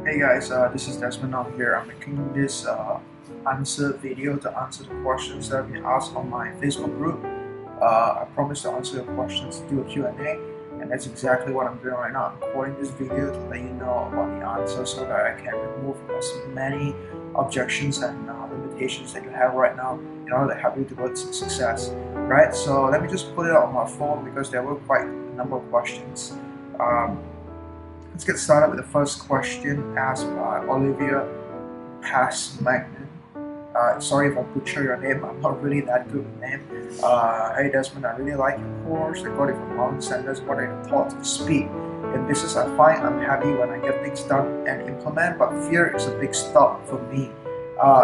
Hey guys, this is Desmond Ong here. I'm making this answer video to answer the questions that have been asked on my Facebook group. I promise to answer your questions, do a Q&A, and that's exactly what I'm doing right now. I'm recording this video to let you know about the answer so that I can remove as many objections and limitations that you have right now in order to help you towards success. Right? So let me just put it out on my phone because there were quite a number of questions. Let's get started with the first question asked by Olivia Passmagnan. Sorry if I butcher your name, I'm not really that good with name. Hey Desmond, I really like your course. I got it from Mountain Sanders. What are your thoughts on speed? In business, I find I'm happy when I get things done and implement, but fear is a big stop for me.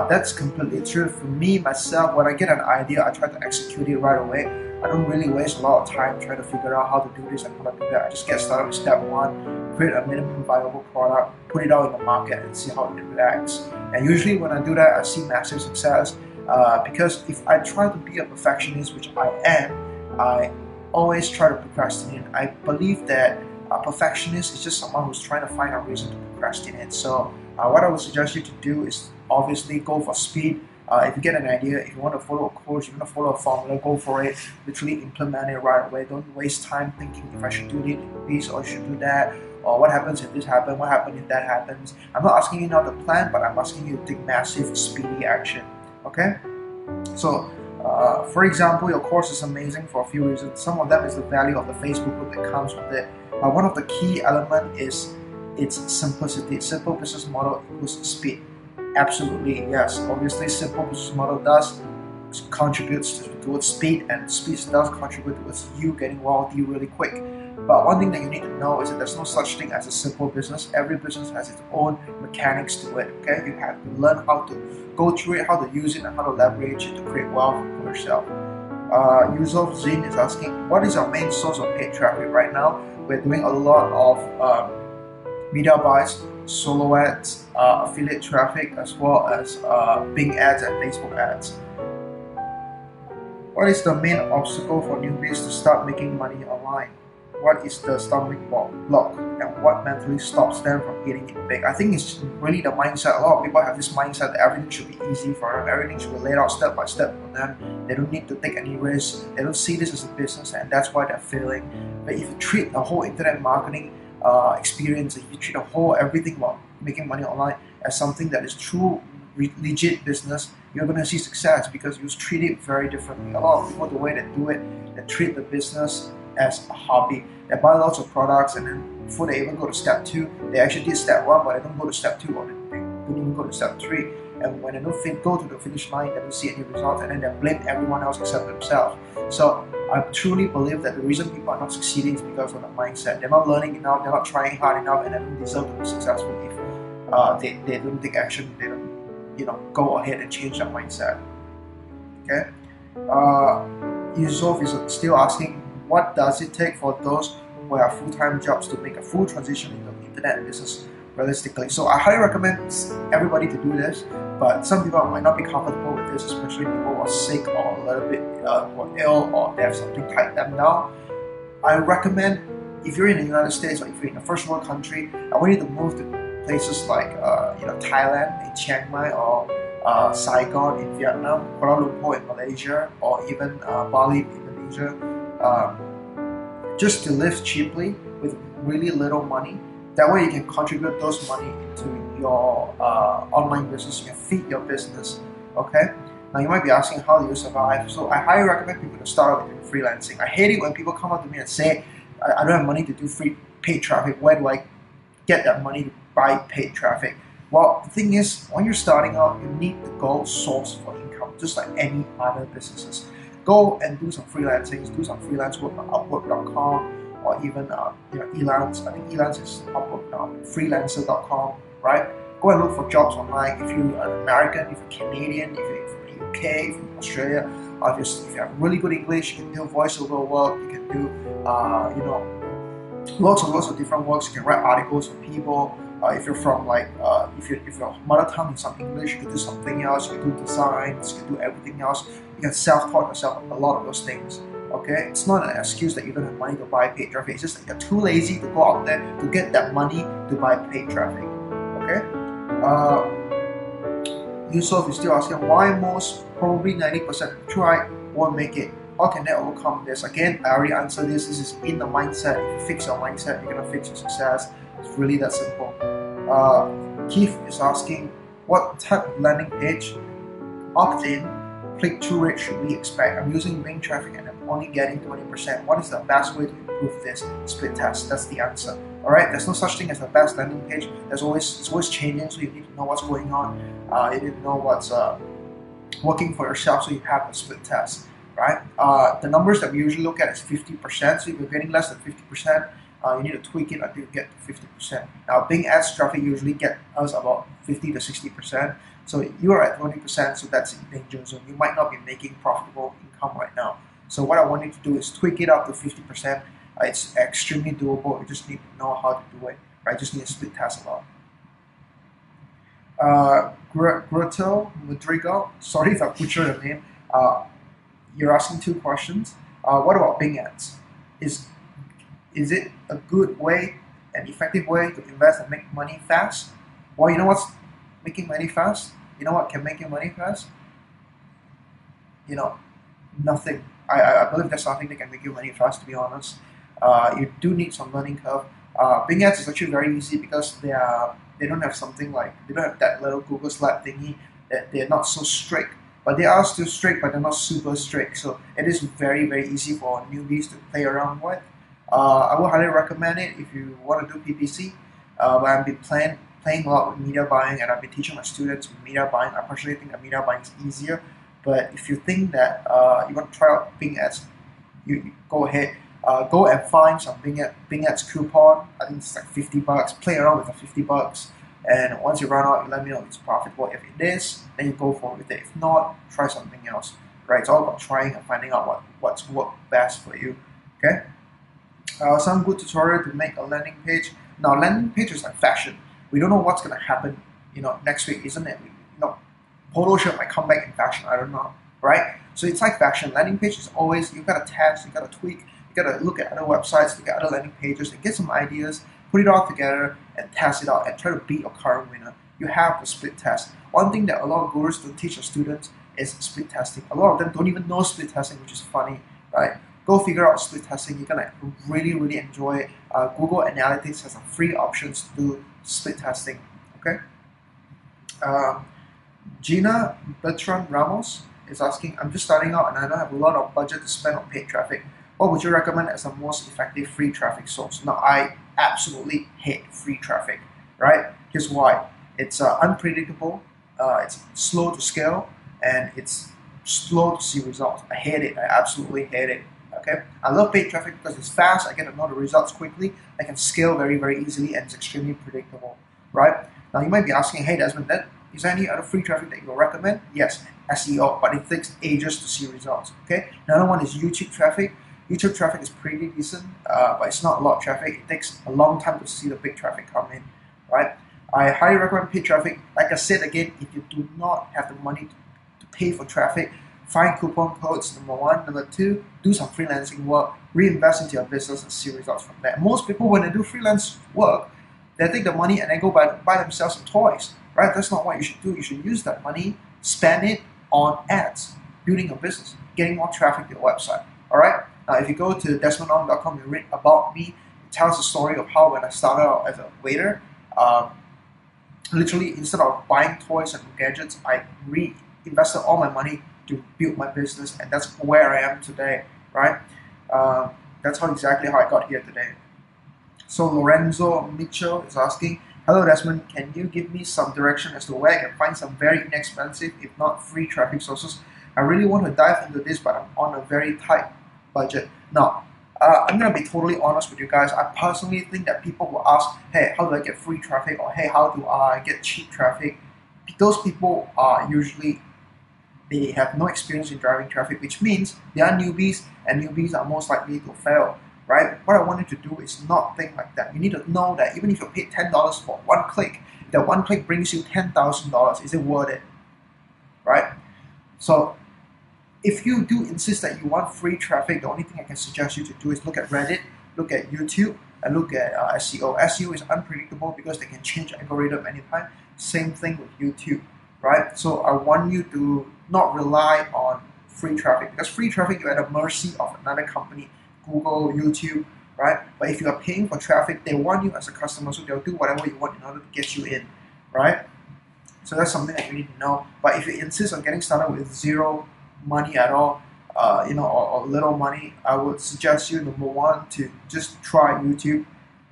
That's completely true. For me, myself, when I get an idea, I try to execute it right away. I don't really waste a lot of time trying to figure out how to do this and how to do that. I just get started with step one, create a minimum viable product, put it out in the market and see how it reacts. And usually when I do that, I see massive success because if I try to be a perfectionist, which I am, I always try to procrastinate. I believe that a perfectionist is just someone who's trying to find a reason to procrastinate. So what I would suggest you to do is obviously go for speed. If you get an idea, if you want to follow a course, you want to follow a formula, go for it. Literally implement it right away. Don't waste time thinking if I should do this or I should do that, or what happens if this happens, what happens if that happens. I'm not asking you now to plan, but I'm asking you to take massive, speedy action. Okay? So, for example, your course is amazing for a few reasons. Some of them is the value of the Facebook group that comes with it. One of the key elements is its simplicity. Simple business model equals speed. Absolutely, yes. Obviously, simple business model does contributes towards speed, and speed does contribute towards you getting wealthy really quick. But one thing that you need to know is that there's no such thing as a simple business. Every business has its own mechanics to it. Okay, you have to learn how to go through it, how to use it, and how to leverage it to create wealth for yourself. Yusuf Zin is asking, what is our main source of paid traffic right now? We're doing a lot of media buys, solo ads, affiliate traffic, as well as Bing ads and Facebook ads. What is the main obstacle for newbies to start making money online? What is the stumbling block, and what mentally stops them from getting it big? I think it's really the mindset. A lot of people have this mindset that everything should be easy for them, everything should be laid out step by step for them. They don't need to take any risks. They don't see this as a business, and that's why they're failing. But if you treat the whole internet marketing experience, if you treat the whole everything about making money online as something that is true, legit business, you're going to see success because you treat it very differently. A lot of people, the way they do it, they treat the business as a hobby. They buy lots of products, and then before they even go to step 2, they actually did step 1, but they don't go to step 2, or they don't even go to step 3. And when they don't go to the finish line, they don't see any results, and then they blame everyone else except themselves. So I truly believe that the reason people are not succeeding is because of the mindset. They're not learning enough, they're not trying hard enough, and they don't deserve to be successful if they don't take action, they don't go ahead and change their mindset. Okay? Yusuf is still asking, what does it take for those who have full-time jobs to make a full transition into internet business realistically? So I highly recommend everybody to do this, but some people might not be comfortable with this, especially people who are sick or a little bit or ill, or they have something tied them down. I recommend, if you're in the United States or if you're in a first world country, I want you to move to places like Thailand, in Chiang Mai, or Saigon in Vietnam, Kuala Lumpur in Malaysia, or even Bali in Indonesia, just to live cheaply with really little money. That way you can contribute those money into your online business. You can feed your business. Okay? Now you might be asking, how do you survive? So I highly recommend people to start with doing freelancing. I hate it when people come up to me and say, I don't have money to do free paid traffic. Where do I get that money to buy paid traffic? Well, the thing is, when you're starting out, you need to go source for income, just like any other businesses. Go and do some freelancing, do some freelance work on Upwork.com, or even Elance. I think Elance is Upwork now, freelancer.com, right? Go and look for jobs online. If you're an American, if you're Canadian, if you're from the UK, if you're from Australia, or if you have really good English, you can do voiceover work, you can do lots of different works. You can write articles for people. If you're from if your mother tongue is some English, you can do something else. You can do designs, you can do everything else. You can self-taught yourself a lot of those things. Okay, it's not an excuse that you don't have money to buy paid traffic. It's just that you're too lazy to go out there to get that money to buy paid traffic. Okay. Yusuf is still asking why most, probably 90% try won't make it. How can they overcome this? Again, I already answered this. This is in the mindset. If you fix your mindset, you're gonna fix your success. It's really that simple. Keith is asking what type of landing page, opt-in, click-through rate should we expect? I'm using Bing traffic and I'm only getting 20%. What is the best way to improve this? Split test. That's the answer. Alright, there's no such thing as the best landing page. It's always changing, so you need to know what's going on. You need to know what's working for yourself, so you have a split test. Right? The numbers that we usually look at is 50%. So if you're getting less than 50%, you need to tweak it until you get to 50%. Now, Bing Ads traffic usually get us about 50 to 60%. So you are at 20%, so that's in danger zone. You might not be making profitable income right now. So what I want you to do is tweak it up to 50%. It's extremely doable. You just need to know how to do it. Right? You just need to split test a lot. Gretel Madrigal, sorry if I butchered your name. You're asking two questions. What about Bing Ads? Is it a good way, an effective way to invest and make money fast? Well, you know what's making money fast? You know what can make you money fast? You know, nothing. I believe there's nothing that can make you money fast, to be honest. You do need some learning curve. Bing Ads is actually very easy because they don't have something like, they don't have that little Google Slide thingy, that they're not so strict. But they are still strict, but they're not super strict. So it is very, very easy for newbies to play around with. I would highly recommend it if you want to do PPC. But I've been playing a lot with media buying, and I've been teaching my students with media buying. I personally think that media buying is easier. But if you think that you want to try out Bing Ads, you go ahead. Go and find some Bing Ads coupon. I think it's like $50. Play around with the $50. And once you run out, you let me know if it's profitable. If it is, then you go for it with it. If not, try something else. Right? It's all about trying and finding out what's worked best for you. Okay? Some good tutorial to make a landing page. Now, landing page is like fashion. We don't know what's gonna happen, next week, isn't it? Polo shirt might come back in fashion. I don't know, right? So it's like fashion. Landing page is always, you gotta test, you gotta tweak, you gotta look at other websites, look at other landing pages, and get some ideas. Put it all together and test it out and try to beat your current winner. You have to split test. One thing that a lot of gurus don't teach their students is split testing. A lot of them don't even know split testing, which is funny, right? Go figure out split testing. You're gonna really, really enjoy it. Google Analytics has some free options to do split testing. Okay. Gina Bertrand Ramos is asking, I'm just starting out and I don't have a lot of budget to spend on paid traffic. What would you recommend as the most effective free traffic source? Now, I absolutely hate free traffic, right? Here's why. It's unpredictable, it's slow to scale, and it's slow to see results. I hate it. I absolutely hate it. Okay. I love paid traffic because it's fast. I get to know the results quickly. I can scale very, very easily, and it's extremely predictable, right? Now, you might be asking, hey, Desmond, is there any other free traffic that you will recommend? Yes, SEO, but it takes ages to see results. Okay. Another one is YouTube traffic. YouTube traffic is pretty decent, but it's not a lot of traffic. It takes a long time to see the big traffic come in, right? I highly recommend paid traffic. Like I said again, if you do not have the money to pay for traffic, find coupon codes, number one. Number two, do some freelancing work, reinvest into your business and see results from that. Most people, when they do freelance work, they take the money and they go buy themselves some toys, right? That's not what you should do. You should use that money, spend it on ads, building your business, getting more traffic to your website, all right? Now, if you go to desmondong.com, you read about me. It tells the story of how when I started out as a waiter, literally instead of buying toys and gadgets, I reinvested all my money to build my business, and that's where I am today, right? That's exactly how I got here today. So Lorenzo Mitchell is asking, hello Desmond, can you give me some direction as to where I can find some very inexpensive, if not free traffic sources? I really want to dive into this, but I'm on a very tight budget. Now, I'm going to be totally honest with you guys. I personally think that people will ask, hey, how do I get free traffic? Or hey, how do I get cheap traffic? Those people are usually, they have no experience in driving traffic, which means they are newbies, and newbies are most likely to fail, right? What I want you to do is not think like that. You need to know that even if you pay $10 for one click, that one click brings you $10,000. Is it worth it, right? So if you do insist that you want free traffic, the only thing I can suggest you to do is look at Reddit, look at YouTube, and look at SEO. SEO is unpredictable because they can change algorithm anytime. Same thing with YouTube, right? So I want you to not rely on free traffic, because free traffic you're at the mercy of another company, Google, YouTube, right? But if you are paying for traffic, they want you as a customer, so they'll do whatever you want in order to get you in, right? So that's something that you need to know. But if you insist on getting started with zero money at all, or little money, I would suggest you, number one, to just try YouTube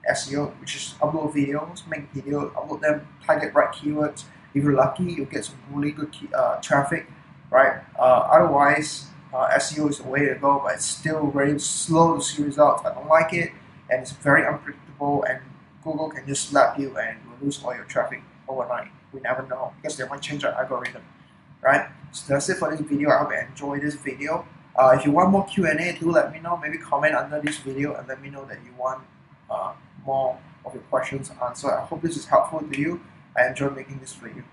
SEO, which is upload videos, make videos, upload them, target right keywords. If you're lucky, you'll get some really good traffic, right? Otherwise, SEO is the way to go, but it's still very slow to see results. I don't like it, and it's very unpredictable, and Google can just slap you and you'll lose all your traffic overnight. We never know, because they might change our algorithm, right? So that's it for this video. I hope you enjoyed this video. If you want more Q&A, do let me know. Maybe comment under this video and let me know that you want more of your questions answered. I hope this is helpful to you. I enjoy making this for you.